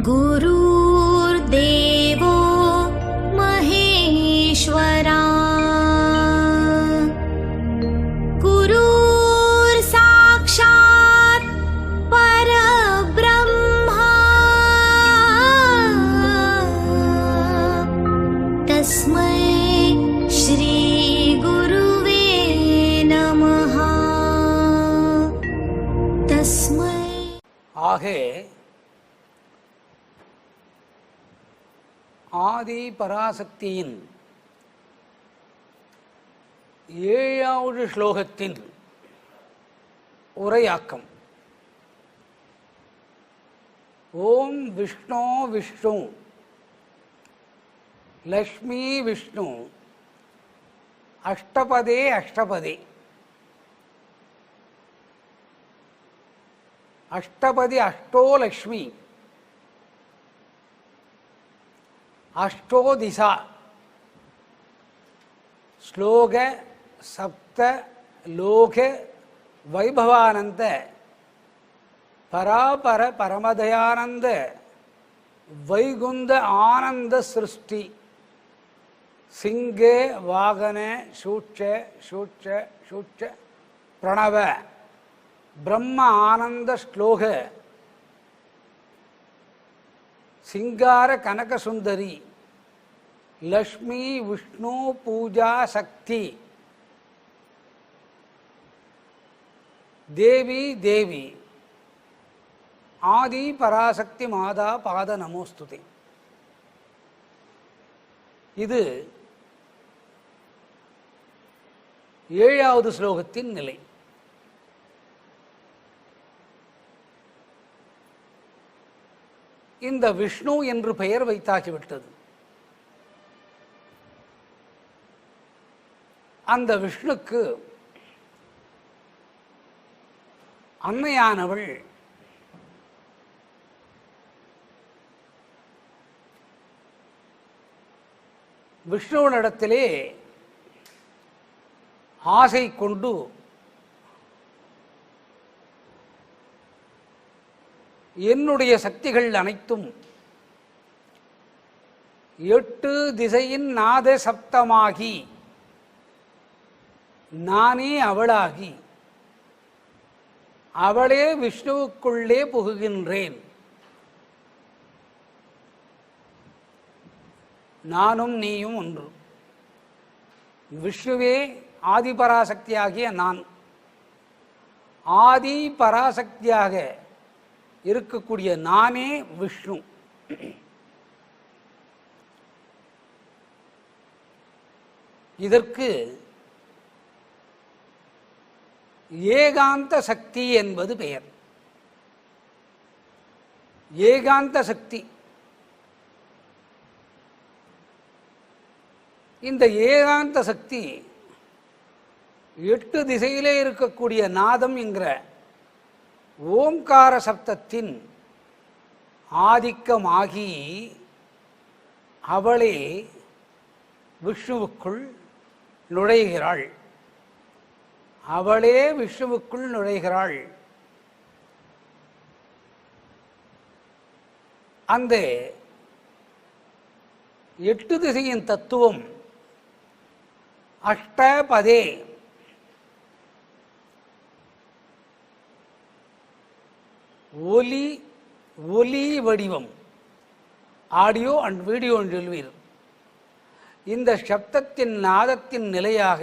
गुरुर्देवो महेश्वरा गुरुर्साक्षात् परब्रह्मा तस्मै श्री गुरुवे नमः। तस्मै ஆகே ஆதி பராசக்தியின் 7வது ஸ்லோகத்தின் உரையாக்கம். ஓம் விஷ்ணோ விஷ்ணு லக்ஷ்மி விஷ்ணு அஷ்டபதே அஷ்டபதே. அஷ்டபதி அஷ்டோ லக்ஷ்மி அஷ்டோ திசா. ஸ்லோக சப்த லோக வைபவானந்த பராபர பரமதயானந்த வைகுந்த ஆனந்த சிருஷ்டி சிங்கே வாகன சூட்ச சூட்ச சூட்ச பிரணவ பிரம்ம ஆனந்த ஸ்லோக சிங்கார கனக சுந்தரி லக்ஷ்மி விஷ்ணு பூஜா சக்தி தேவி தேவி ஆதி பராசக்தி மாதா பாத நமோஸ்துதே. இது 7வது ஸ்லோகத்தின் நிலை. இந்த விஷ்ணு என்று பெயர் வைத்தாகிவிட்டது. அந்த விஷ்ணுக்கு அன்னையானவள் விஷ்ணுவினிடத்திலே ஆசை கொண்டு என்னுடைய சக்திகள் அனைத்தும் 8 திசையின் நாத சப்தமாகி நானே அவளாகி அவளே விஷ்ணுவுக்குள்ளே புகுகின்றேன். நானும் நீயும் ஒன்று. விஷ்ணுவே ஆதிபராசக்தியாகிய நான். ஆதி பராசக்தியாக இருக்கக்கூடிய நானே விஷ்ணு. இதற்கு ஏகாந்த சக்தி என்பது பெயர். ஏகாந்த சக்தி. இந்த ஏகாந்த சக்தி 8 திசையிலே இருக்கக்கூடிய நாதம் என்கிற ஓம்கார சப்தத்தின் ஆதிக்கமாகி அவளே விஷ்ணுவுக்குள் நுழைகிறாள். அவளே விஷ்ணுவுக்குள் நுழைகிறாள். அந்த 8 திசையின் தத்துவம் அஷ்டபதே. ஒலி ஒலி வடிவம், ஆடியோ அண்ட் வீடியோ என்று சொல்வீர். இந்த சப்தத்தின் நாதத்தின் நிலையாக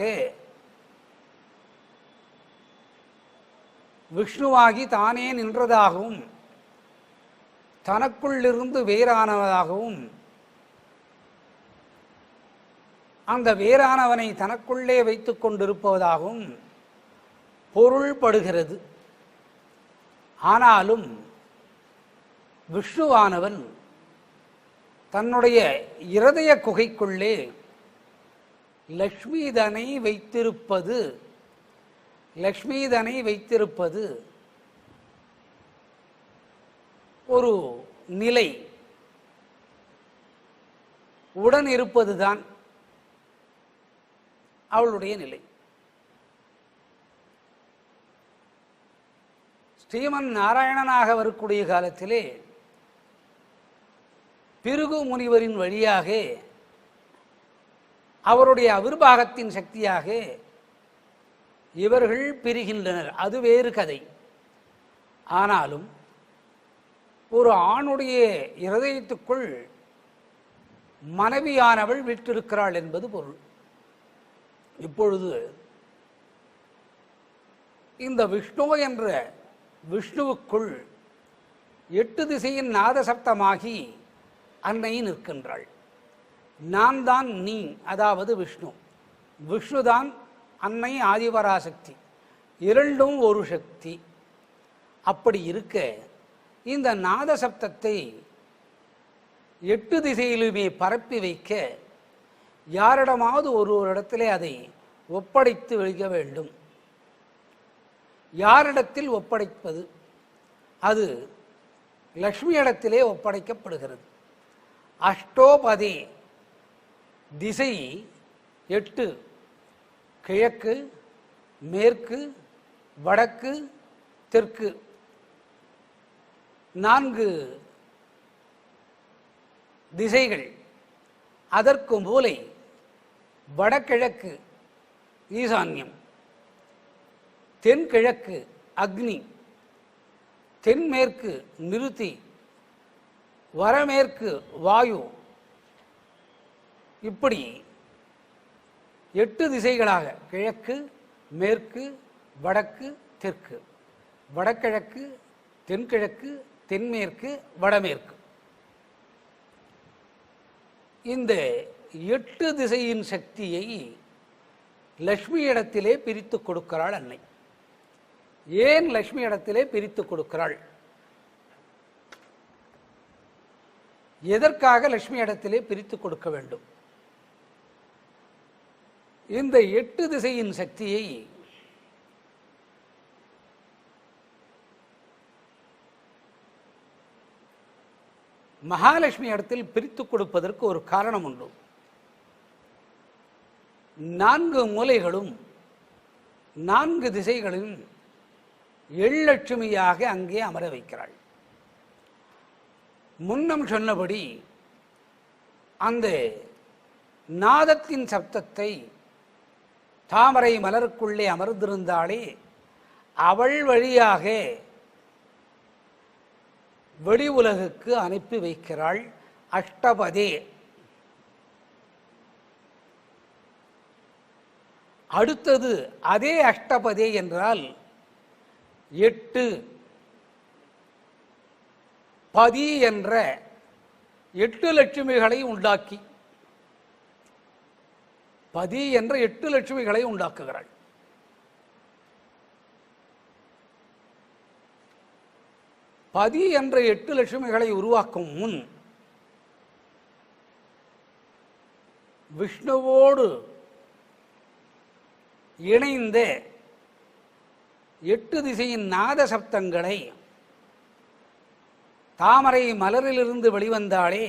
விஷ்ணுவாகி தானே நின்றதாகவும் தனக்குள்ளிருந்து வேறானவதாகவும் அந்த வேறானவனை தனக்குள்ளே வைத்து கொண்டிருப்பதாகவும் பொருள்படுகிறது. ஆனாலும் விஷ்ணுவானவன் தன்னுடைய இருதய குகைக்குள்ளே லக்ஷ்மிதனை வைத்திருப்பது ஒரு நிலை. உடன் இருப்பதுதான் அவளுடைய நிலை. ஸ்ரீமன் நாராயணனாக வரக்கூடிய காலத்திலே பிருகு முனிவரின் வழியாக அவருடைய அவிர்வாகத்தின் சக்தியாக இவர்கள் பிரிகின்றனர். அது வேறு கதை. ஆனாலும் ஒரு ஆணுடைய இருதயத்துக்குள் மனைவியானவள் விட்டிருக்கிறாள் என்பது பொருள். இப்பொழுது இந்த விஷ்ணு என்ற விஷ்ணுவுக்குள் 8 திசையின் நாதசப்தமாகி அன்னை நிற்கின்றாள். நான் தான் நீ, அதாவது விஷ்ணு. விஷ்ணுதான் அன்னை ஆதிபராசக்தி. இரண்டும் ஒரு சக்தி. அப்படி இருக்க இந்த நாதசப்தத்தை 8 திசையிலுமே பரப்பி வைக்க யாரிடமாவது ஒரு இடத்திலே அதை ஒப்படைத்து வைக்க வேண்டும். யாரிடத்தில் ஒப்படைப்பது? அது லக்ஷ்மி இடத்திலே ஒப்படைக்கப்படுகிறது. அஷ்டோபதே, திசை 8: கிழக்கு, மேற்கு, வடக்கு, தெற்கு. 4 திசைகள். அதற்கு மூலை வடகிழக்கு ஈசான்யம், தென்கிழக்கு அக்னி, தென்மேற்கு நிருதி, வடமேற்கு வாயு. இப்படி 8 திசைகளாக கிழக்கு, மேற்கு, வடக்கு, தெற்கு, வடகிழக்கு, தென்கிழக்கு, தென்மேற்கு, வடமேற்கு. இந்த 8 திசையின் சக்தியை லக்ஷ்மி இடத்திலே பிரித்து கொடுக்கிறாள் அன்னை. ஏன் லக்ஷ்மி இடத்திலே பிரித்து கொடுக்கிறாள்? எதற்காக லக்ஷ்மி இடத்திலே பிரித்து கொடுக்க வேண்டும்? இந்த 8 திசையின் சக்தியை மகாலட்சுமி இடத்தில் பிரித்து கொடுப்பதற்கு ஒரு காரணம் உண்டு. 4 மூலைகளும் 4 திசைகளும் எள்ளட்சுமியாக அங்கே அமர வைக்கிறாள். முன்னம் சொன்னபடி அந்த நாதத்தின் சப்தத்தை தாமரை மலருக்குள்ளே அமர்ந்திருந்தாலே அவள் வழியாக வெளி உலகுக்கு அனுப்பி வைக்கிறாள். அஷ்டபதே. அடுத்தது அதே அஷ்டபதே என்றால் 8 பதி என்ற 8 லட்சுமிகளை உண்டாக்கி, பதி என்ற 8 லட்சுமிகளை உண்டாக்குகிறாள். பதி என்ற 8 லட்சுமிகளை உருவாக்கும் முன் விஷ்ணுவோடு இணைந்த 8 திசையின் நாத சப்தங்களை தாமரை மலரிலிருந்து வெளிவந்தாலே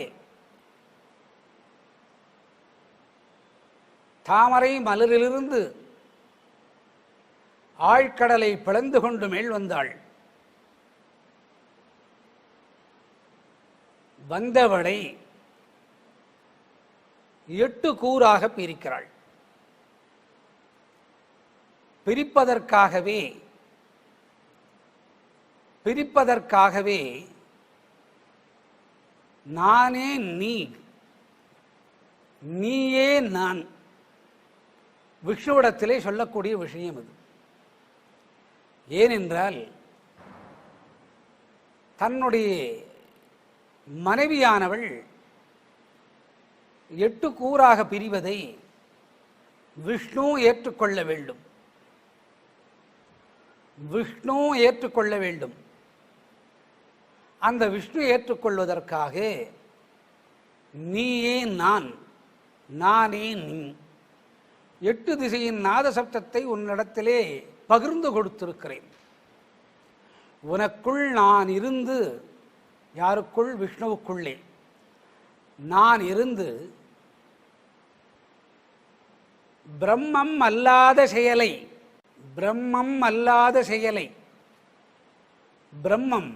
தாமரை மலரிலிருந்து ஆழ்கடலை பிளந்து கொண்டு மேல் வந்தாள். வந்தவளை 8 கூறாக பிரிக்கிறாள். பிரிப்பதற்காகவே நானே நீ, நீயே நான், விஷ்ணுவிடத்திலே சொல்லக்கூடிய விஷயம் இது. ஏனென்றால் தன்னுடைய மனைவியானவள் 8 கூறாக பிரிவதை விஷ்ணு ஏற்றுக்கொள்ள வேண்டும். விஷ்ணு ஏற்றுக்கொள்ள வேண்டும். அந்த விஷ்ணு ஏற்றுக்கொள்வதற்காக நீயே நான், நானே நீ, 8 திசையின் நாத சப்தத்தை உன்னிடத்திலே பகிர்ந்து கொடுத்திருக்கிறேன். உனக்குள் நான் இருந்து, யாருக்குள்? விஷ்ணுவுக்குள்ளே நான் இருந்து பிரம்மம் அல்லாத செயலை, பிரம்மம் அல்லாத செயலை, பிரம்மம்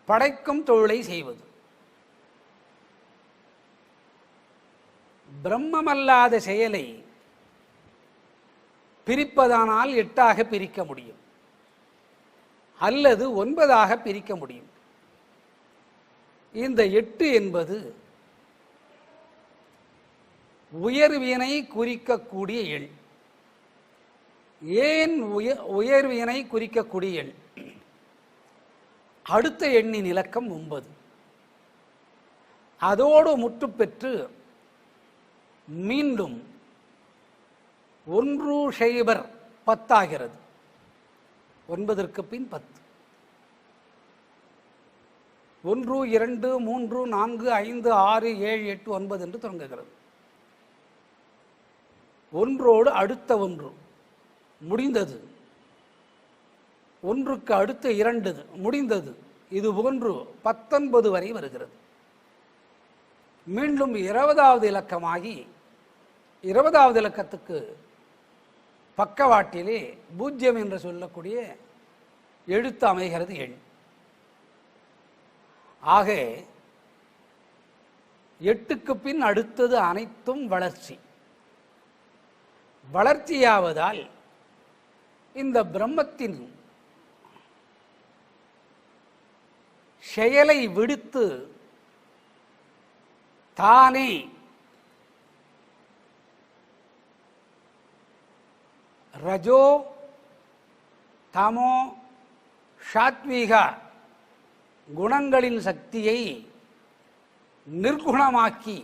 படைக்கும் தொழிலை செய்வது, பிரம்மமல்லாத செயலை பிரிப்பதானால் 8ஆக பிரிக்க முடியும், அல்லது 9ஆக பிரிக்க முடியும். இந்த 8 என்பது உயர்வினை குறிக்கக்கூடிய எண். ஏன் உயர்வினை குறிக்கக்கூடிய எண்? அடுத்த எண்ணின் இலக்கம் 9. அதோடு முற்று பெற்று மீண்டும் 1 சைபர் 10 ஆகிறது. 9ற்கு பின் 10. 1 2 3 4 5 6 7 8 9 என்று தொடங்குகிறது. ஒன்றோடு அடுத்த 1 முடிந்தது. 1க்கு அடுத்த 2 முடிந்தது. இது போன்று 19 வரை வருகிறது. மீண்டும் 20வது இலக்கமாகி 20வது இலக்கத்துக்கு பக்கவாட்டிலே 0 என்று சொல்லக்கூடிய எழுத்து அமைகிறது எண். ஆக 8க்கு பின் அடுத்தது அனைத்தும் வளர்ச்சி. வளர்ச்சியாவதால் இந்த பிரம்மத்தின் செயலை விடுத்து தானே ரஜோ தமோ சாத்வீக குணங்களின் சக்தியை நிர்குணமாக்கி,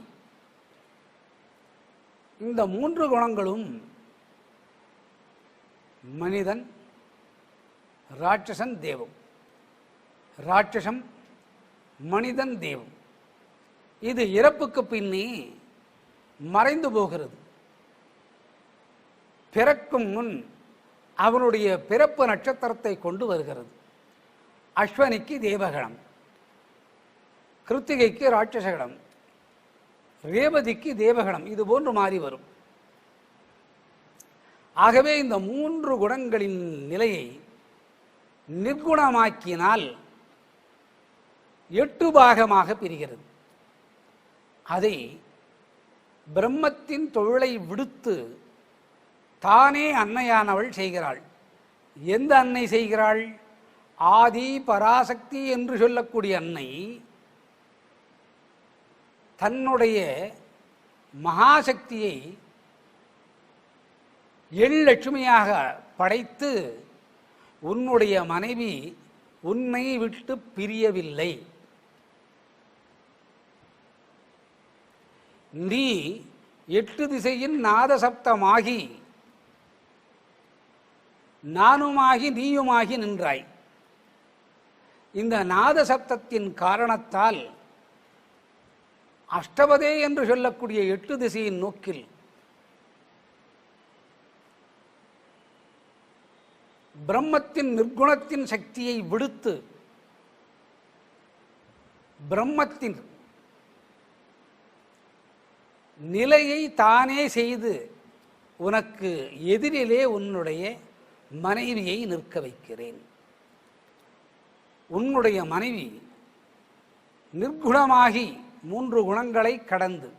இந்த 3 குணங்களும் மனிதன், ராட்சசன், தேவம். ராட்சசம், மனிதன், தேவம். இது இறப்புக்கு பின்னே மறைந்து போகிறது. பிறக்கும் முன் அவனுடைய பிறப்பு நட்சத்திரத்தை கொண்டு வருகிறது. அஸ்வனிக்கு தேவகணம், கிருத்திகைக்கு ராட்சசகணம், ரேவதிக்கு தேவகணம், இது போன்று மாறி வரும். ஆகவே இந்த 3 குணங்களின் நிலையை நிர்குணமாக்கினால் 8 பாகமாக பிரிகிறது. அதை பிரம்மத்தின் தொழிலை விடுத்து தானே அன்னையானவள் செய்கிறாள். எந்த அன்னை செய்கிறாள்? ஆதி பராசக்தி என்று சொல்லக்கூடிய அன்னை தன்னுடைய மகாசக்தியை எள்ளட்சுமியாக படைத்து, உன்னுடைய மனைவி உன்னை விட்டு பிரியவில்லை, நீ 8 திசையின் நாதசப்தமாகி நானுமாகி நீயுமாகி நின்றாய். இந்த நாதசப்தத்தின் காரணத்தால் அஷ்டபதே என்று சொல்லக்கூடிய 8 திசையின் நோக்கில் பிரம்மத்தின் நிர்குணத்தின் சக்தியை விடுத்து பிரம்மத்தின் நிலையை தானே செய்து உனக்கு எதிரிலே உன்னுடைய மனைவியை நிற்க வைக்கிறேன். உன்னுடைய மனைவி நிர்குணமாகி 3 குணங்களை கடந்து,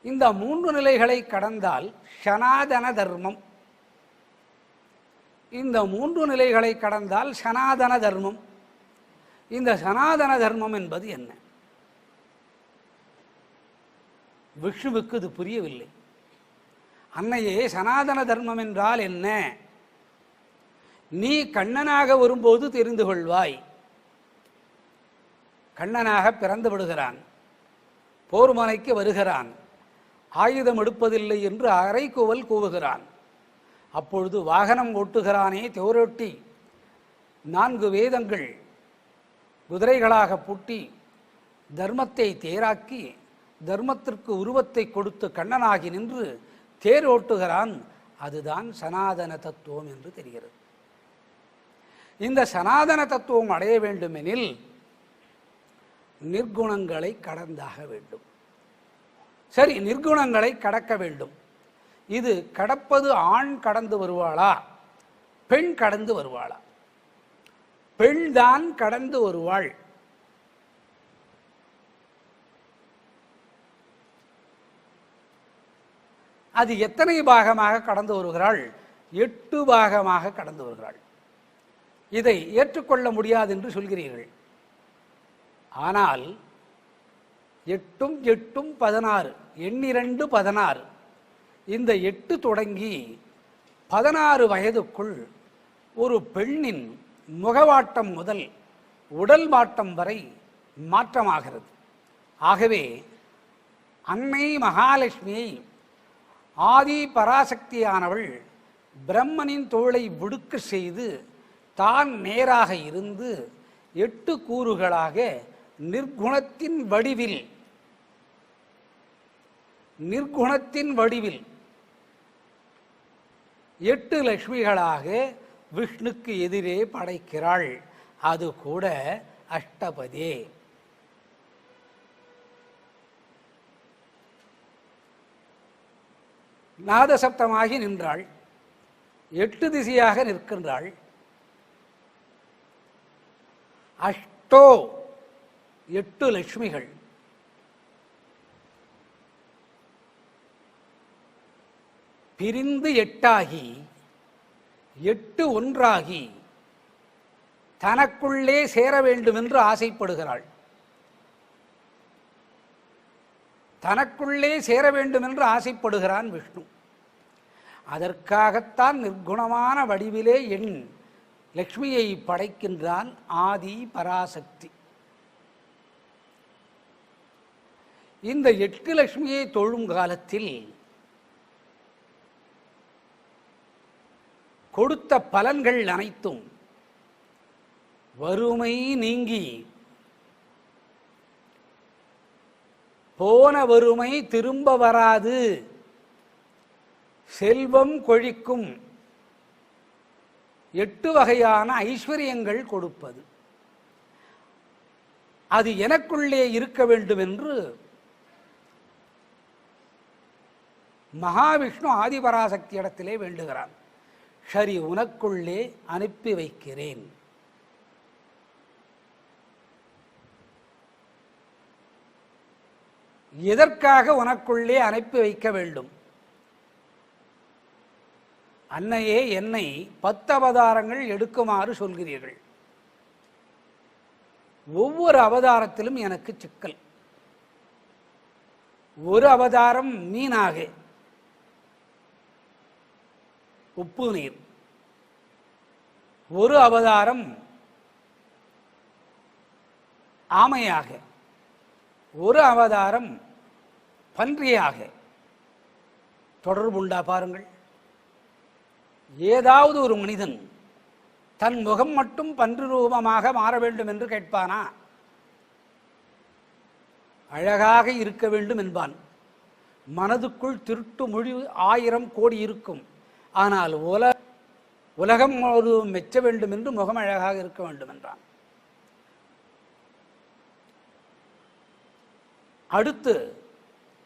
இந்த 3 நிலைகளை கடந்தால் சனாதன தர்மம். இந்த 3 நிலைகளை கடந்தால் சனாதன தர்மம். இந்த சனாதன தர்மம் என்பது என்ன? விஷ்ணுவுக்கு இது புரியவில்லை. அன்னையே, சனாதன தர்மம் என்றால் என்ன? நீ கண்ணனாக வரும்போது தெரிந்து கொள்வாய். கண்ணனாக பிறந்து விடுகிறான், போர்மனைக்கு வருகிறான், ஆயுதம் எடுப்பதில்லை என்று அரைக்கூவல் கூவுகிறான். அப்பொழுது வாகனம் ஓட்டுகிறானே, தேரோட்டி 4 வேதங்கள் குதிரைகளாக பூட்டி தர்மத்தை தேராக்கி தர்மத்திற்கு உருவத்தை கொடுத்து கண்ணனாகி நின்று தேர் ஓட்டுகிறான். அதுதான் சனாதன தத்துவம் என்று தெரிகிறது. இந்த சனாதன தத்துவம் அடைய வேண்டுமெனில் நிர்குணங்களை கடந்தாக வேண்டும். சரி, நிர்குணங்களை கடக்க வேண்டும். இது கடப்பது ஆண் கடந்து வருவாளா, பெண் கடந்து வருவாளா? பெண்தான் கடந்து வருவாள். அது எத்தனை பாகமாக கடந்து வருகிறாள்? 8 பாகமாக கடந்து வருகிறாள். இதை ஏற்றுக்கொள்ள முடியாது என்று சொல்கிறீர்கள். ஆனால் 8 8 16, எண்ணிரண்டு 16. இந்த 8 தொடங்கி 16 வயதுக்குள் ஒரு பெண்ணின் முகவாட்டம் முதல் உடல் வாட்டம் வரை மாற்றமாகிறது. ஆகவே அன்னை மகாலட்சுமியை ஆதி பராசக்தியானவள் பிரம்மனின் தோளை விடுக்க செய்து தான் நேராக இருந்து 8 கூறுகளாக நிர்குணத்தின் வடிவில் 8 லட்சுமிகளாக விஷ்ணுக்கு எதிரே படைக்கிறாள். அது கூட அஷ்டபதே. நாதசப்தமாகி நின்றாள். 8 திசையாக நிற்கின்றாள். அஷ்டோ 8 லட்சுமிகள். பிரிந்து 8ஆகி 8 ஒன்றாகி தனக்குள்ளே சேர வேண்டும் என்று ஆசைப்படுகிறாள். தனக்குள்ளே சேர வேண்டும் என்று ஆசைப்படுகிறான் விஷ்ணு. அதற்காகத்தான் நிர்குணமான வடிவிலே என் லக்ஷ்மியை படைக்கின்றான் ஆதி பராசக்தி. இந்த 8 லட்சுமியை தொழும் காலத்தில் கொடுத்த பலன்கள் அனைத்தும் வறுமை நீங்கி போன வறுமை திரும்ப வராது, செல்வம் கொழிக்கும், 8 வகையான ஐஸ்வர்யங்கள் கொடுப்பது, அது எனக்குள்ளே இருக்க வேண்டும் என்று மகாவிஷ்ணு ஆதிபராசக்தி இடத்திலே வேண்டுகிறான். சரி, உனக்குள்ளே அனுப்பி வைக்கிறேன். எதற்காக உனக்குள்ளே அனுப்பி வைக்க வேண்டும்? அன்னையே, என்னை 10 அவதாரங்கள் எடுக்குமாறு சொல்கிறீர்கள். ஒவ்வொரு அவதாரத்திலும் எனக்கு சிக்கல். ஒரு அவதாரம் மீனாக, உப்பு நீர். ஒரு அவதாரம் ஆமையாக, ஒரு அவதாரம் பன்றியாக. தொடர்புண்டா பாருங்கள். ஏதாவது ஒரு மனிதன் தன் முகம் மட்டும் பன்றி ரூபமாக மாற வேண்டும் என்று கேட்பானா? அழகாக இருக்க வேண்டும் என்பான். மனதுக்குள் திருட்டு மொழி 1000 கோடி இருக்கும். ஆனால் உலகம் முழுவதும் மெச்ச வேண்டும் என்று முகம் அழகாக இருக்க வேண்டும் என்றான். அடுத்து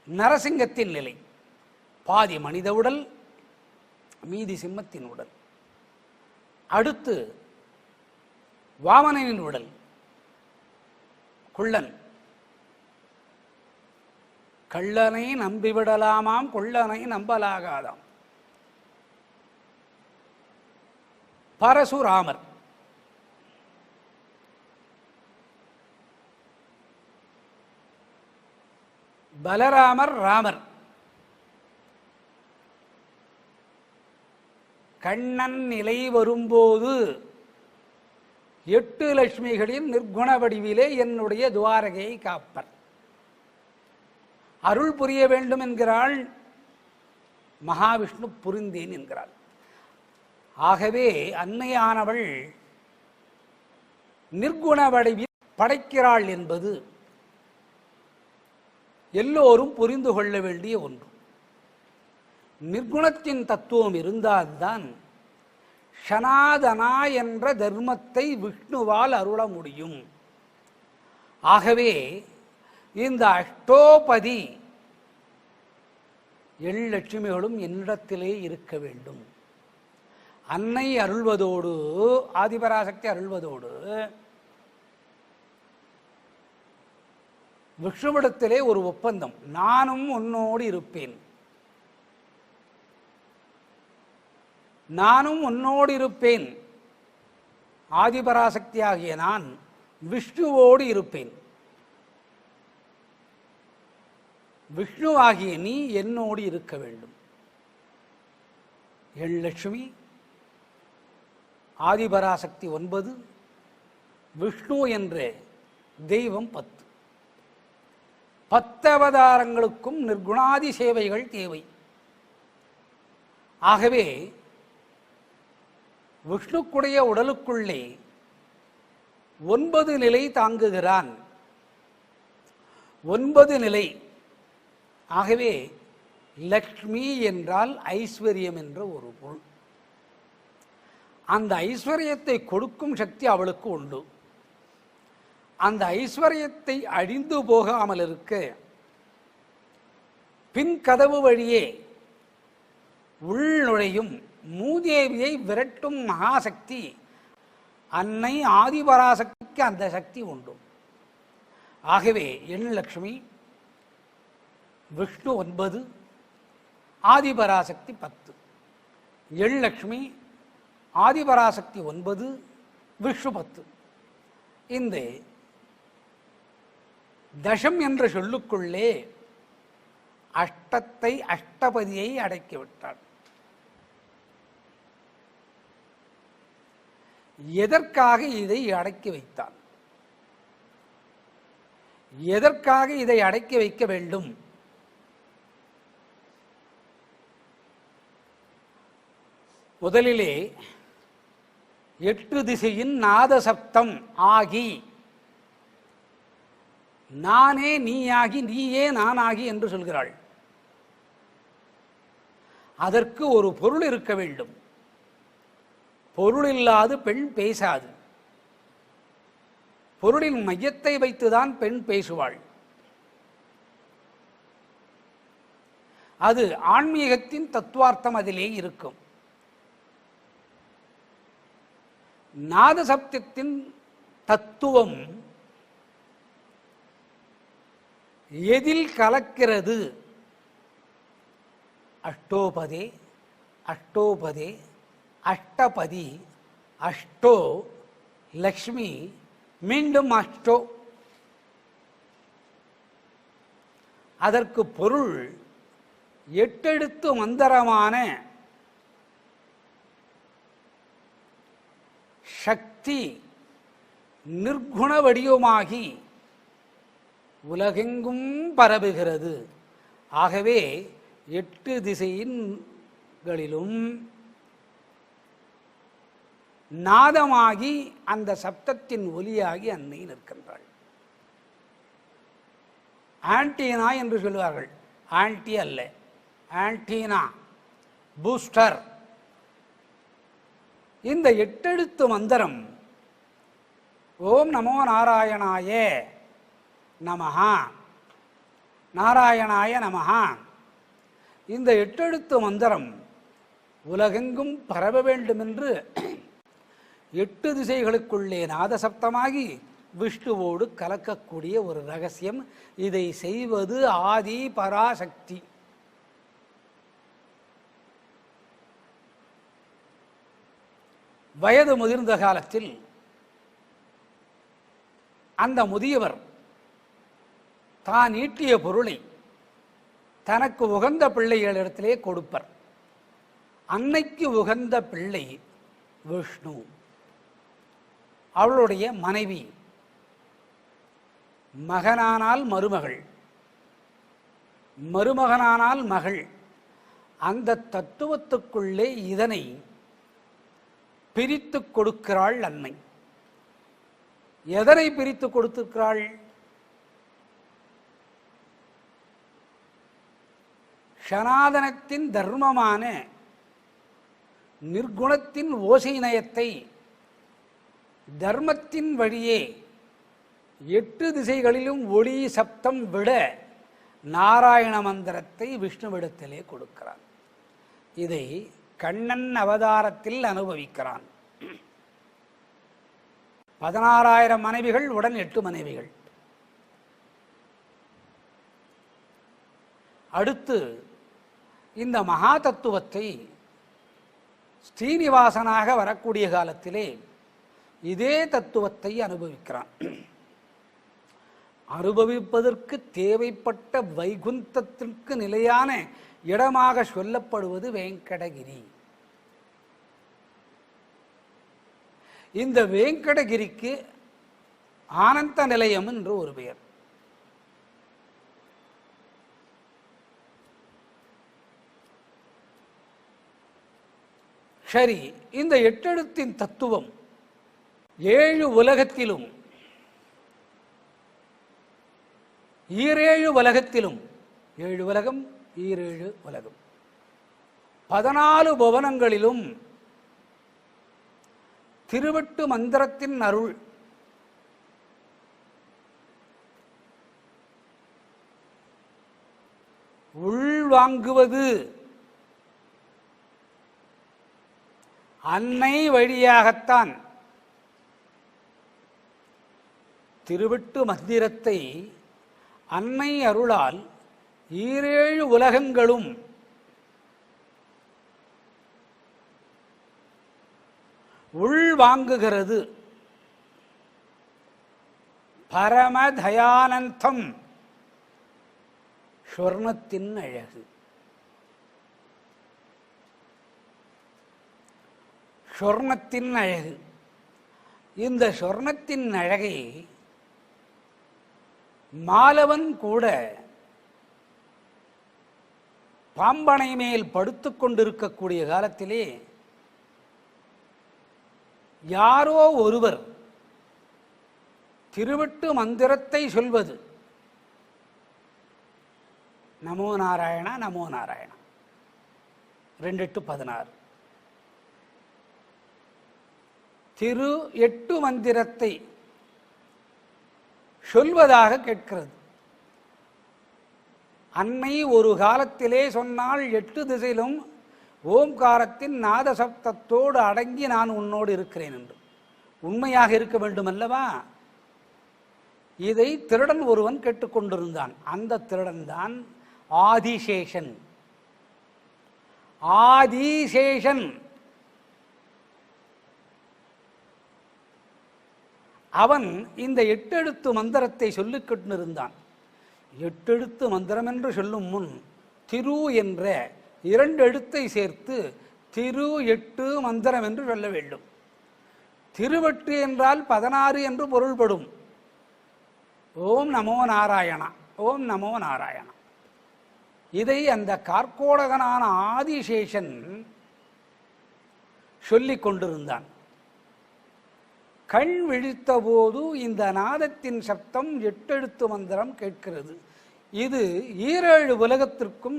நரசிங்கத்தின் நிலை. பாதி மனித உடல், மீதி சிம்மத்தின் உடல். அடுத்து வாமனனின் உடல், குள்ளன். கள்ளனை நம்பிவிடலாமாம், கொள்ளனை நம்பலாகாதாம். பரசுராமர். பலராமர், ராமர். கண்ணன் நிலை வரும்போது 8 லட்சுமிகளின் நிர்குண வடிவிலே என்னுடைய துவாரகையை காப்பர். அருள் புரிய வேண்டும் என்கிறாள் மகாவிஷ்ணு. புரிந்தேன் என்கிறாள். ஆகவே அன்னையானவள் நிர்குண வடிவில் படைக்கிறாள் என்பது எல்லோரும் புரிந்து கொள்ள வேண்டிய ஒன்று. நிர்குணத்தின் தத்துவம் இருந்தால்தான் சனாதனா என்ற தர்மத்தை விஷ்ணுவால் அருள முடியும். ஆகவே இந்த அஷ்டோபதி 7 லட்சுமிகளும் என்னிடத்திலே இருக்க வேண்டும். அன்னை அருள்வதோடு, ஆதிபராசக்தி அருள்வதோடு, விஷ்ணுவிடத்திலே ஒரு ஒப்பந்தம். நானும் உன்னோடு இருப்பேன். நானும் உன்னோடு இருப்பேன். ஆதிபராசக்தியாகிய நான் விஷ்ணுவோடு இருப்பேன். விஷ்ணுவாகிய நீ என்னோடு இருக்க வேண்டும். என் லட்சுமி ஆதிபராசக்தி 9, விஷ்ணு என்ற தெய்வம் 10. 10 அவதாரங்களுக்கும் நிர்குணாதி சேவைகள் தேவை. ஆகவே விஷ்ணுக்குடைய உடலுக்குள்ளே 9 நிலை தாங்குகிறான். 9 நிலை. ஆகவே லக்ஷ்மி என்றால் ஐஸ்வர்யம் என்ற ஒரு பொருள். அந்த ஐஸ்வர்யத்தை கொடுக்கும் சக்தி அவளுக்கு உண்டு. அந்த ஐஸ்வர்யத்தை அழிந்து போகாமல் இருக்க பின் கதவு வழியே உள்நுழையும் மூதேவியை விரட்டும் மகாசக்தி அன்னை ஆதிபராசக்திக்கு அந்த சக்தி உண்டு. ஆகவே என் லக்ஷ்மி விஷ்ணு 9, ஆதிபராசக்தி 10. என் லக்ஷ்மி ஆதிபராசக்தி 9, விஷ்ணு 10. இந்த தசம் என்ற சொல்லுக்குள்ளே அஷ்டத்தை அஷ்டபதியை அடக்கிவிட்டாள். எதற்காக இதை அடக்கி வைத்தான்? எதற்காக இதை அடக்கி வைக்க வேண்டும்? முதலிலே 8 திசையின் நாத சப்தம் ஆகி நானே நீயாகி நீயே நானாகி என்று சொல்கிறாள். அதற்கு ஒரு பொருள் இருக்க வேண்டும். பொருள் இல்லாது பெண் பேசாது. பொருளின் மையத்தை வைத்துதான் பெண் பேசுவாள். அது ஆன்மீகத்தின் தத்துவார்த்தம் அதிலே இருக்கும். நாத சப்தத்தின் தத்துவம் எதில் கலக்கிறது? அஷ்டோபதே, அஷ்டோபதே, அஷ்டபதி, அஷ்டோ லக்ஷ்மி, மீண்டும் அஷ்டோ. அதற்கு பொருள் 8 எழுத்து மந்திரமான சக்தி நிர்குண வடிவமாகி உலகெங்கும் பரவுகிறது. ஆகவே 8 திசைகளிலும் நாதமாகி அந்த சப்தத்தின் ஒலியாகி அன்னை நிற்கின்றாள். ஆன்டீனா என்று சொல்லுவார்கள். ஆன்டி அல்ல, ஆன்டீனா, பூஸ்டர். இந்த 8 எழுத்து மந்திரம் ஓம் நமோ நாராயணாய நமஹா, நாராயணாய நமஹா. இந்த 8 எழுத்து மந்திரம் உலகெங்கும் பரவ வேண்டும் என்று 8 திசைகளுக்குள்ளே நாதசப்தமாகி விஷ்ணுவோடு கலக்கக்கூடிய ஒரு ரகசியம். இதை செய்வது ஆதி பராசக்தி. வயது முதிர்ந்த காலத்தில் அந்த முதியவர் தான் ஈட்டிய பொருளை தனக்கு உகந்த பிள்ளைகளிடத்திலே கொடுப்பர். அன்னைக்கு உகந்த பிள்ளை விஷ்ணு, அவளுடைய மனைவி. மகனானால் மருமகள், மருமகனானால் மகள். அந்த தத்துவத்துக்குள்ளே இதனை பிரித்து கொடுக்கிறாள் அன்னை. எதனை பிரித்து கொடுத்திருக்கிறாள்? சனாதனத்தின் தர்மமான நிர்குணத்தின் ஓசை நயத்தை தர்மத்தின் வழியே 8 திசைகளிலும் ஒளி சப்தம் விட நாராயண மந்திரத்தை விஷ்ணுவிடத்திலே கொடுக்கிறான். இதை கண்ணன் அவதாரத்தில் அனுபவிக்கிறான். 16,000 மனைவிகள் உடன் 8 மனைவிகள். அடுத்து இந்த மகா தத்துவத்தை ஸ்ரீனிவாசனாக வரக்கூடிய காலத்திலே இதே தத்துவத்தை அனுபவிக்கிறான். அனுபவிப்பதற்கு தேவைப்பட்ட வைகுந்தத்திற்கு நிலையான இடமாக சொல்லப்படுவது வெங்கடகிரி. இந்த வெங்கடகிரிக்கு ஆனந்த நிலையம் என்று ஒரு பெயர். சரி, இந்த எட்டெழுத்தின் தத்துவம் 7 உலகத்திலும் ஈரேழு உலகத்திலும், 7 உலகம் ஈரேழு உலகம், 14 புவனங்களிலும் திருவெட்டு மந்திரத்தின் அருள் உள்வாங்குவது அன்னை வழியாகத்தான். திருவெட்டு மந்திரத்தை அன்னை அருளால் ஈரேழு உலகங்களும் உள்வாங்குகிறது. பரமதயானந்தம் சொர்ணத்தின் அழகு. சொர்ணத்தின் அழகு. இந்த சொர்ணத்தின் அழகை மாலவன் கூட பாம்பனை மேல் படுத்துக் கொண்டிருக்கக்கூடிய காலத்திலே யாரோ ஒருவர் திருவெட்டு மந்திரத்தை சொல்வது, நமோ நாராயணா நமோ நாராயணா, 2:16. திரு 8 மந்திரத்தை சொல்வதாக கேட்கிறது. அன்னை ஒரு காலத்திலே சொன்னால் 8 திசையிலும் ஓம்காரத்தின் நாத சப்தத்தோடு அடங்கி நான் உன்னோடு இருக்கிறேன் என்று. உண்மையாக இருக்க வேண்டும் அல்லவா? இதை திருடன் ஒருவன் கேட்டுக்கொண்டிருந்தான். அந்த திருடன் தான் ஆதிசேஷன். ஆதிசேஷன் அவன் இந்த 8 எழுத்து மந்திரத்தை சொல்லிக் கொண்டிருந்தான். 8 எழுத்து மந்திரம் என்று சொல்லும் முன் திரு என்ற 2 எழுத்தை சேர்த்து திரு 8 மந்திரம் என்று சொல்ல வேண்டும். திருவெட்டு என்றால் 16 என்று பொருள்படும். ஓம் நமோ நாராயணா, ஓம் நமோ நாராயணா. இதை அந்த கார்கோடகனான ஆதிசேஷன் சொல்லிக் கொண்டிருந்தான். கண் விழித்த போது இந்த நாதத்தின் சப்தம் 8 எழுத்து மந்திரம் கேட்கிறது. இது ஈரேழு உலகத்திற்கும்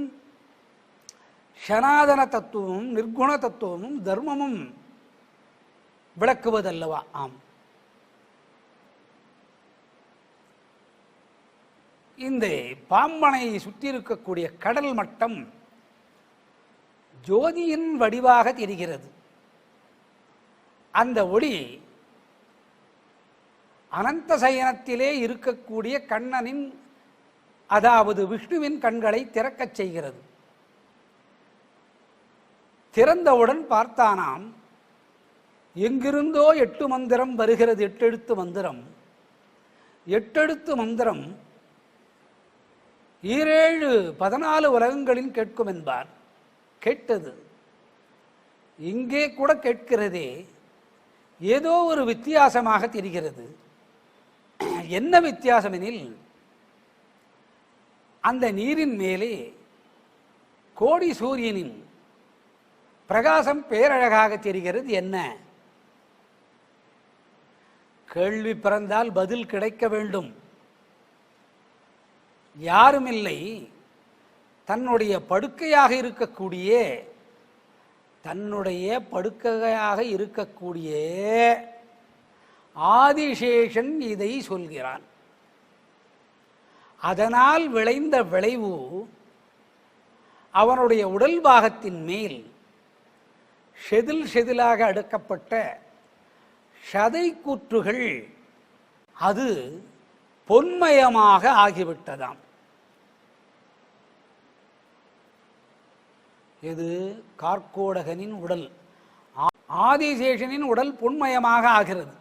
சனாதன தத்துவமும் நிர்குண தத்துவமும் தர்மமும் விளக்குவதல்லவா? ஆம். இந்த பாம்பனை சுற்றி இருக்கக்கூடிய கடல் மட்டம் ஜோதியின் வடிவாக தெரிகிறது. அந்த ஒளி அனந்த சயனத்திலே இருக்கக்கூடிய கண்ணனின், அதாவது விஷ்ணுவின் கண்களை திறக்கச் செய்கிறது. திறந்தவுடன் பார்த்தானாம், எங்கிருந்தோ 8 மந்திரம் வருகிறது. 8 எழுத்து மந்திரம். 8 எழுத்து மந்திரம் ஈரேழு 14 உலகங்களில் கேட்கும் என்பார். கேட்டது. இங்கே கூட கேட்கிறதே, ஏதோ ஒரு வித்தியாசமாக தெரிகிறது. என்ன வித்தியாசம் எனில், அந்த நீரின் மேலே கோடி சூரியனின் பிரகாசம் பேரழகாக தெரிகிறது. என்ன? கேள்வி பிறந்தால் பதில் கிடைக்க வேண்டும். யாருமில்லை, தன்னுடைய படுக்கையாக இருக்கக்கூடிய ஆதிசேஷன் இதை சொல்கிறான். அதனால் விளைந்த விளைவு அவனுடைய உடல் பாகத்தின் மேல் செதில் செதிலாக அடுக்கப்பட்ட சதை கூற்றுகள் அது பொன்மயமாக ஆகிவிட்டதாம். இது கார்கோடகனின் உடல். ஆதிசேஷனின் உடல் பொன்மயமாக ஆகிறது.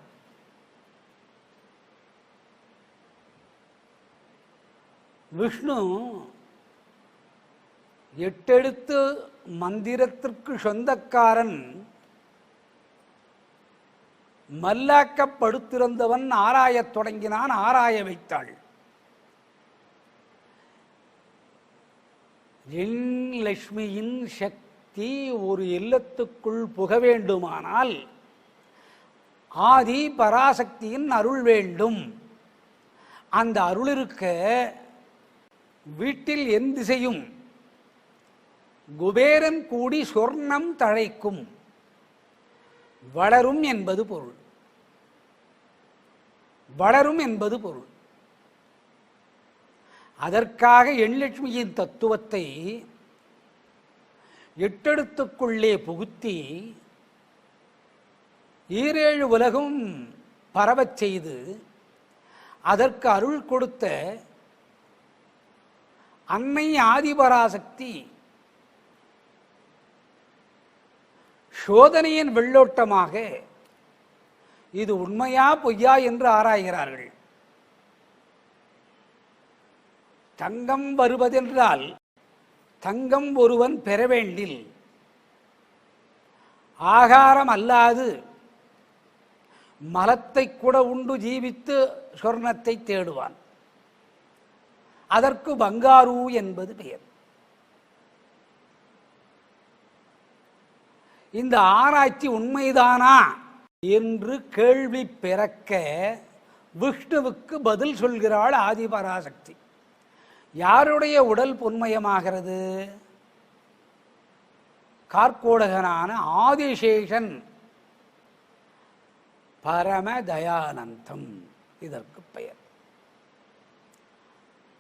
விஷ்ணு எட்டெழுத்து மந்திரத்திற்கு சொந்தக்காரன், மல்லாக்கப்படுத்திருந்தவன் ஆராயத் தொடங்கினான். ஆராய வைத்தாள். என் லட்சுமியின் சக்தி ஒரு இல்லத்துக்குள் புக வேண்டுமானால் ஆதி பராசக்தியின் அருள் வேண்டும். அந்த அருள் இருக்க வீட்டில் என் திசையும் குபேரன் கூடி சொர்ணம் தழைக்கும், வளரும் என்பது பொருள். வளரும் என்பது பொருள். அதற்காக எண்லட்சுமியின் தத்துவத்தை எட்டெழுத்துக்குள்ளே புகுத்தி ஈரேழு உலகும் பரவச் செய்து அதற்கு அருள் கொடுத்த அன்னை ஆதிபராசக்தி சோதனையின் வெள்ளோட்டமாக இது உண்மையா பொய்யா என்று ஆராய்கிறார்கள். தங்கம் வருவதென்றால் தங்கம் ஒருவன் பெற வேண்டில் ஆகாரம் அல்லாது மலத்தை கூட உண்டு ஜீவித்து சொர்ணத்தை தேடுவான். அதற்கு பங்காரு என்பது பெயர். இந்த ஆராய்ச்சி உண்மைதானா என்று கேள்வி பிறக்க விஷ்ணுவுக்கு பதில் சொல்கிறாள் ஆதிபராசக்தி. யாருடைய உடல் பொன்மயமாகிறது? கார்கோடகனான ஆதிசேஷன் பரம தயானந்தம் இதற்கு பெயர்.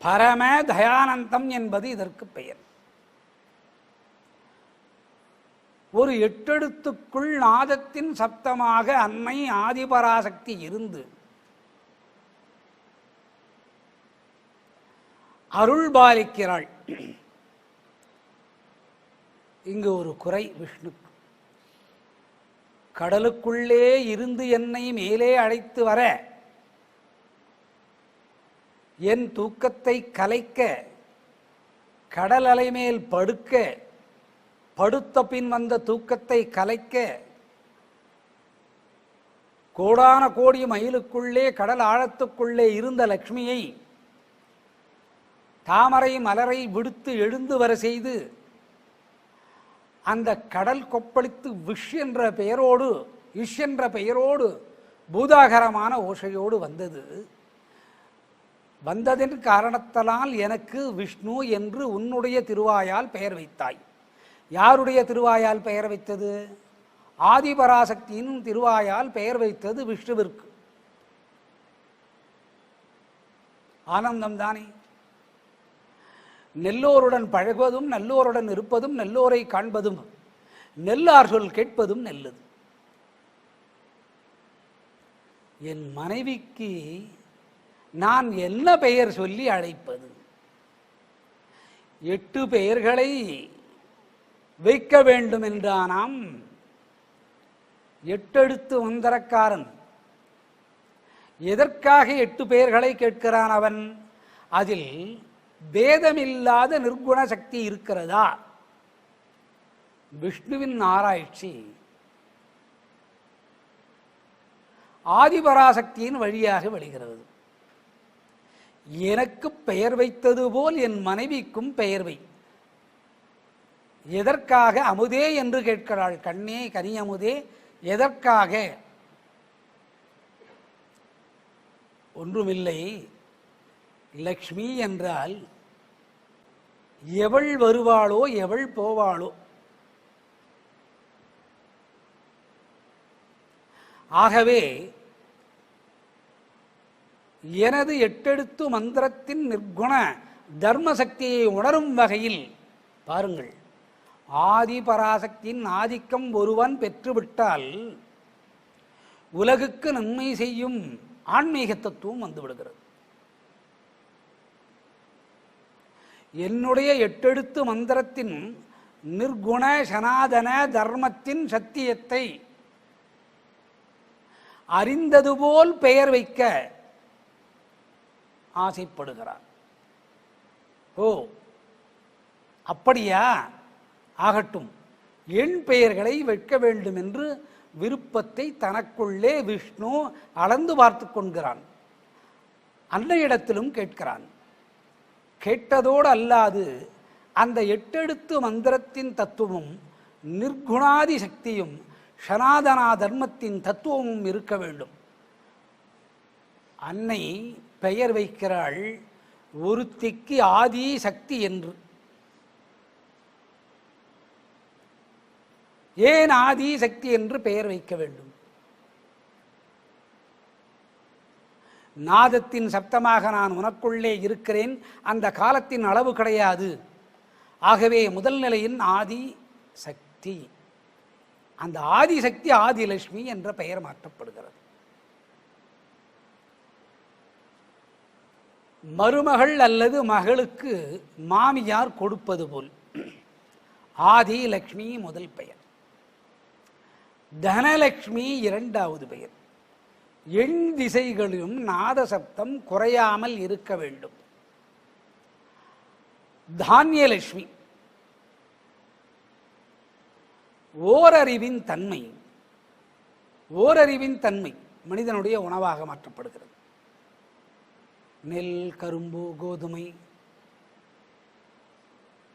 பரம தயானந்தம் என்பது இதற்கு பெயர். ஒரு எட்டெழுத்துக்குள் நாதத்தின் சப்தமாக அன்னை ஆதிபராசக்தி இருந்து அருள் பாலிக்கிறாள். இங்கு ஒரு குறை விஷ்ணுக்கு. கடலுக்குள்ளே இருந்து என்னை மேலே அழைத்து வர, என் தூக்கத்தை கலைக்க, கடல் அலை மேல் படுக்க, படுத்த பின் வந்த தூக்கத்தை கலைக்க, கோடான கோடி மைலுக்குள்ளே கடல் ஆழத்துக்குள்ளே இருந்த லக்ஷ்மியை தாமரை மலரை விடுத்து எழுந்து வர செய்து அந்த கடல் கொப்பளித்து விஷ் என்ற பெயரோடு, இஷ் என்ற பெயரோடு பூதாகரமான ஓசையோடு வந்தது. வந்ததின் காரணத்தால் எனக்கு விஷ்ணு என்று உன்னுடைய திருவாயால் பெயர் வைத்தாய். யாருடைய திருவாயால் பெயர் வைத்தது? ஆதிபராசக்தியின் திருவாயால் பெயர் வைத்தது விஷ்ணுவிற்கு. ஆனந்தம் தானே. நெல்லோருடன் பழகுவதும் நல்லோருடன் இருப்பதும் நல்லோரை காண்பதும் நெல்லார் சொல் கேட்பதும் நல்லது. என் மனைவிக்கு நான் என்ன பெயர் சொல்லி அழைப்பது? 8 பெயர்களை வைக்க வேண்டும் என்றானாம் எட்டெழுத்து மந்திரக்காரன். எதற்காக 8 பெயர்களை கேட்கிறான் அவன்? அதில் பேதமில்லாத நிர்குண சக்தி இருக்கிறதா? விஷ்ணுவின் ஆராய்ச்சி ஆதிபராசக்தியின் வழியாக வெளிகிறது. எனக்கு பெயர் வைத்தது போல் என் மனைவிக்கும் பெயர் வை. எதற்காக? அமுதே என்று கேட்கிறாள். கண்ணே கனி அமுதே, எதற்காக? ஒன்றுமில்லை. லக்ஷ்மி என்றால் எவள் வருவாளோ எவள் போவாளோ. ஆகவே எனது எட்டெழுத்து மந்திரத்தின் நிர்குண தர்மசக்தியை உணரும் வகையில் பாருங்கள், ஆதிபராசக்தியின் ஆதிக்கம் ஒருவன் பெற்றுவிட்டால் உலகுக்கு நன்மை செய்யும் ஆன்மீக தத்துவம் வந்துவிடுகிறது. என்னுடைய எட்டெழுத்து மந்திரத்தின் நிர்குண சனாதன தர்மத்தின் சத்தியத்தை அறிந்தது போல் பெயர் வைக்க ஆசைப்படுகிறார். ஓ அப்படியா, ஆகட்டும், என் பெயர்களை வைக்க வேண்டும் என்று விருப்பத்தை தனக்குள்ளே விஷ்ணு அளந்து பார்த்து கொள்கிறான். அன்னையிடத்திலும் கேட்கிறான். கேட்டதோடு அல்லாது அந்த 8 எழுத்து மந்திரத்தின் தத்துவமும் நிர்குணாதி சக்தியும் சனாதனா தர்மத்தின் தத்துவமும் இருக்க வேண்டும். அன்னை பெயர் வைக்கிறாள் ஒருத்திக்கு ஆதி சக்தி என்று. ஏன் ஆதி சக்தி என்று பெயர் வைக்க வேண்டும்? நாதத்தின் சப்தமாக நான் உனக்குள்ளே இருக்கிறேன், அந்த காலத்தின் அளவு கிடையாது. ஆகவே முதல் நிலையின் ஆதி சக்தி, அந்த ஆதிசக்தி ஆதிலட்சுமி என்ற பெயர் மாற்றப்படுகிறது. மருமகள் அல்லது மகளுக்கு மாமியார் கொடுப்பது போல் ஆதிலட்சுமி முதல் பெயர், தனலட்சுமி இரண்டாவது பெயர். எண் திசைகளிலும் நாத சப்தம் குறையாமல் இருக்க வேண்டும். தானியலட்சுமி ஓரறிவின் தன்மை, ஓரறிவின் தன்மை மனிதனுடைய உணவாக மாற்றப்படுகிறது. நெல், கரும்பு, கோதுமை,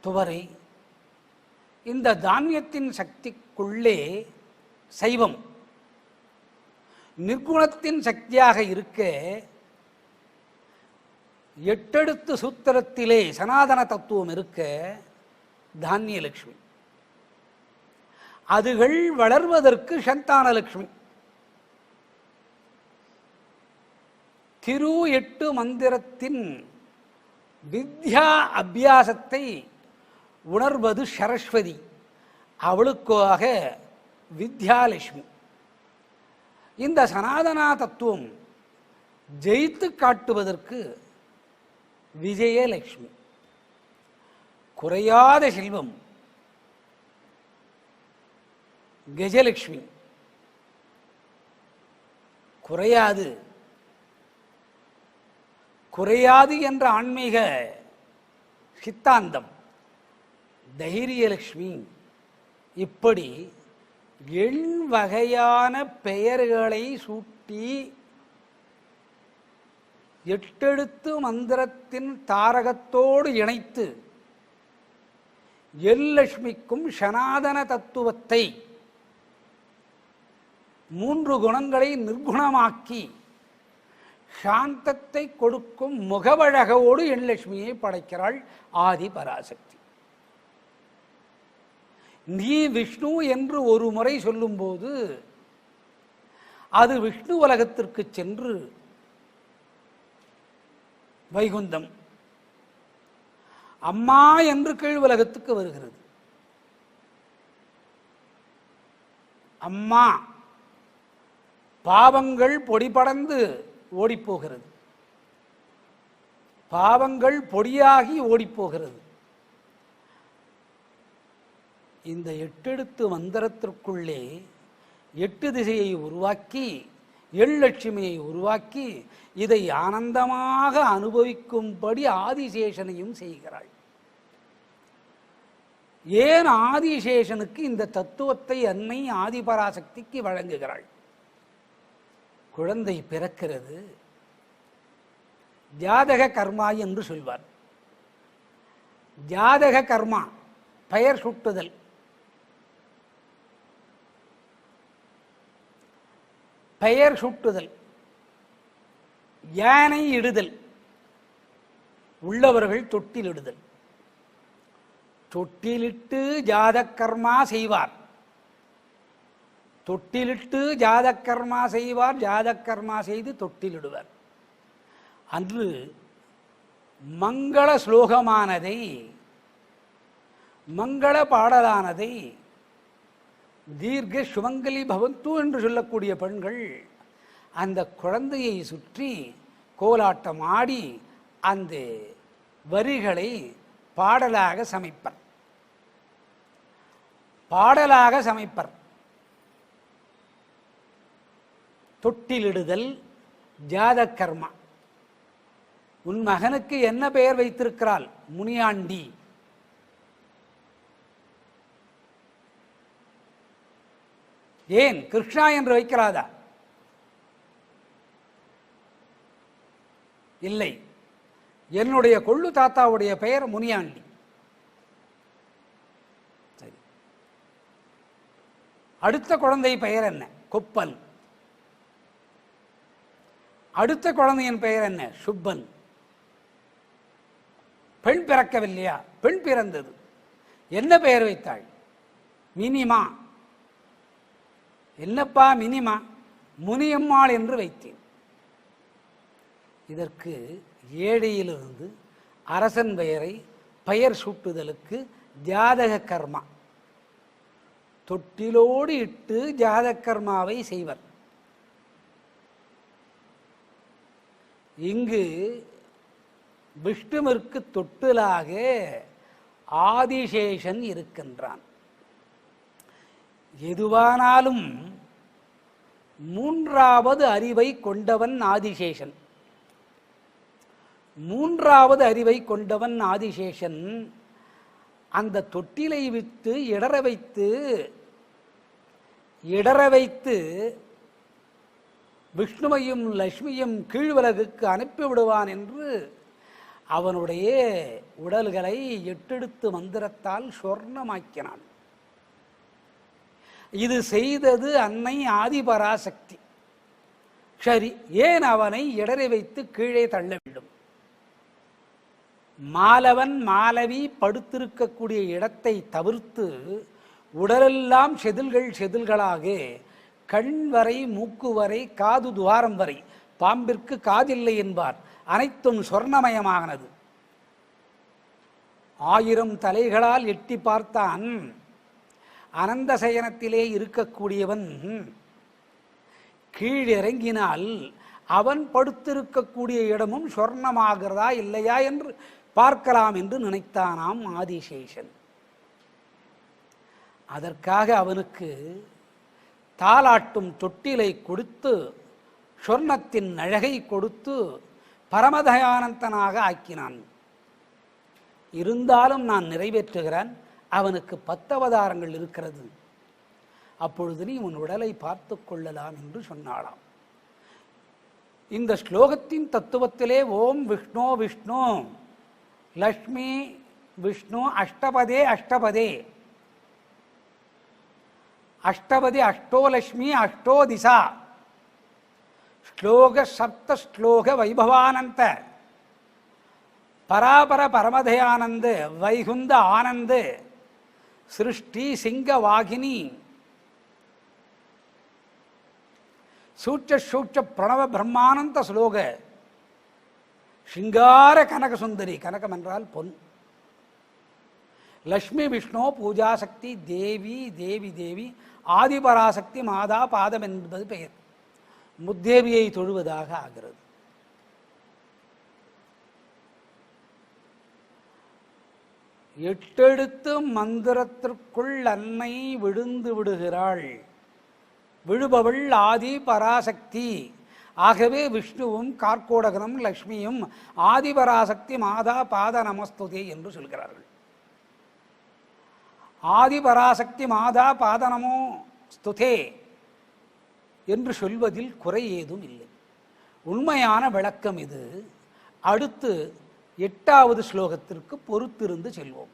துவரை, இந்த தானியத்தின் சக்திக்குள்ளே சைவம் நிர்குணத்தின் சக்தியாக இருக்க 8 எழுத்து சூத்திரத்திலே சனாதன தத்துவம் இருக்க தானியலட்சுமி. அதுகள் வளர்வதற்கு சந்தானலட்சுமி. திரு 8 மந்திரத்தின் வித்யா அபியாசத்தை உணர்வது சரஸ்வதி, அவளுக்காக வித்யாலட்சுமி. இந்த சனாதனா தத்துவம் ஜெயித்து காட்டுவதற்கு விஜயலட்சுமி. குறையாத செல்வம் கஜலட்சுமி. குறையாது குறையாது என்ற ஆன்மீக சித்தாந்தம் தைரியலட்சுமி. இப்படி எண் வகையான பெயர்களை சூட்டி 8 எழுத்து மந்திரத்தின் தாரகத்தோடு இணைத்து எல்லட்சுமிக்கும் சனாதன தத்துவத்தை 3 குணங்களை நிர்குணமாக்கி சாந்தத்தை கொடுக்கும் முகவழகோடு எல்லட்சுமியை படைக்கிறாள் ஆதி பராசக்தி. நீ விஷ்ணு என்று ஒரு முறை சொல்லும்போது அது விஷ்ணு உலகத்திற்கு சென்று வைகுந்தம், அம்மா என்று கீழ் உலகத்துக்கு வருகிறது. அம்மா பாவங்கள் பொடிபடர்ந்து ஓடிப்போகிறது, பாவங்கள் பொடியாகி ஓடிப்போகிறது. இந்த 8 எழுத்து மந்திரத்திற்குள்ளே 8 திசையை உருவாக்கி எல்லட்சுமியை உருவாக்கி இதை ஆனந்தமாக அனுபவிக்கும்படி ஆதிசேஷனையும் செய்கிறாள். ஏன் ஆதிசேஷனுக்கு இந்த தத்துவத்தை அன்னை ஆதிபராசக்திக்கு வழங்குகிறாள்? குழந்தை பிறக்கிறது, ஜாதக கர்மா என்று சொல்வார். ஜாதக கர்மா பெயர் சூட்டுதல், பெயர் சூட்டுதல், யானை இடுதல், உள்ளவர்கள் தொட்டிலிடுதல். தொட்டிலிட்டு ஜாதகர்மா செய்வார், தொட்டிலிட்டு ஜாதகர்மா செய்வார், ஜாதகர்மா செய்து தொட்டிலிடுவார். அன்று மங்கள ஸ்லோகமானதை, மங்கள பாடலானதை தீர்க்க சுமங்கலி பவந்து என்று சொல்லக்கூடிய பெண்கள் அந்த குழந்தையை சுற்றி கோலாட்டம் ஆடி அந்த வரிகளை பாடலாக சமைப்பர், பாடலாக சமைப்பர். தொட்டிலிடுதல் ஜாத கர்மா. உன் மகனுக்கு என்ன பெயர் வைத்திருக்கிறாள்? முனியாண்டி. ஏன் கிருஷ்ணா என்று வைக்கிறாதா? இல்லை, என்னுடைய கொள்ளு தாத்தாவுடைய பெயர் முனியாண்டி. சரி, அடுத்த குழந்தை பெயர் என்ன? கொப்பன். அடுத்த குழந்தையின் பெயர் என்ன? சுப்பன். பெண் பிறக்கவில்லையா? பெண் பிறந்தது. என்ன பெயர் வைத்தாள்? மினிமா. என்னப்பா மினிமா? முனியம்மாள் என்று வைத்தேன். இதற்கு ஏழையிலிருந்து அரசன் பெயர் சூட்டுதலுக்கு ஜாதக கர்மா, தொட்டிலோடு இட்டு ஜாதக கர்மாவை செய்வர். இங்கு விஷ்ணுவிற்கு தொட்டிலாக ஆதிசேஷன் இருக்கின்றான். எதுவானாலும் மூன்றாவது அறிவை கொண்டவன் ஆதிசேஷன். மூன்றாவது அறிவை கொண்டவன் ஆதிசேஷன் அந்த தொட்டிலை விட்டு இடற வைத்து விஷ்ணுவையும் லட்சுமியும் கீழ்வலகுக்கு அனுப்பிவிடுவான் என்று அவனுடைய உடல்களை 8 மந்திரத்தால் சொர்ணமாக்கினான். இது செய்தது அன்னை ஆதிபராசக்தி. சரி, ஏன் அவனை இடறி வைத்து கீழே தள்ள வேண்டும்? மாலவன் மாலவி படுத்திருக்கக்கூடிய இடத்தை தவிர்த்து உடலெல்லாம் செதில்களாக கண் வரை, மூக்கு வரை, காது துவாரம் வரை, பாம்பிற்கு காதில்லை என்பார், அனைத்தும் சொர்ணமயமானது. 1000 தலைகளால் எட்டி பார்த்தான். அனந்த சயனத்திலே இருக்கக்கூடியவன் கீழிறங்கினால் அவன் படுத்திருக்கக்கூடிய இடமும் சொர்ணமாகிறதா இல்லையா என்று பார்க்கலாம் என்று நினைத்தானாம் ஆதிசேஷன். அதற்காக அவனுக்கு தாலாட்டும் தொட்டிலை கொடுத்து சொர்ணத்தின் அழகை கொடுத்து பரமதயானந்தனாக ஆக்கினான். இருந்தாலும் நான் நிறைவேற்றுகிறேன், அவனுக்கு 10 அவதாரங்கள் இருக்கிறது, அப்பொழுது நீ உன் உடலை பார்த்து கொள்ளலாம் என்று சொன்னாளாம். இந்த ஸ்லோகத்தின் தத்துவத்திலே ஓம் விஷ்ணு விஷ்ணு லக்ஷ்மி விஷ்ணு அஷ்டபதே அஷ்டோ லக்ஷ்மி அஷ்டோ திசா ஸ்லோக சப்த ஸ்லோக வைபவானந்த பராபர பரமதயானந்த வைகுந்த ஆனந்த சிருஷ்டி சிங்க வாகினி சூட்ச பிரணவ பிரம்மானந்த ஸ்லோக சிங்கார கனக சுந்தரி. கனகம் என்றால் பொன். லக்ஷ்மி விஷ்ணு பூஜாசக்தி தேவி தேவி தேவி ஆதிபராசக்தி மாதா பாதம் என்பது பெயர். முத்தேவியை தொழுவதாக ஆகிறது. எட்டெழுத்து மந்திரத்திற்குள் அன்னை விழுந்து விடுகிறாள். விழுபவள் ஆதி பராசக்தி. ஆகவே விஷ்ணுவும் கார்கோடகனும் லக்ஷ்மியும் ஆதிபராசக்தி மாதா பாத நமஸ்துதே என்று சொல்கிறார்கள். ஆதிபராசக்தி மாதா பாத நமோ ஸ்துதே என்று சொல்வதில் குறை ஏதும் இல்லை. உண்மையான விளக்கம் இது. அடுத்து 8வது ஸ்லோகத்திற்கு பொறுத்திருந்து செல்வோம்.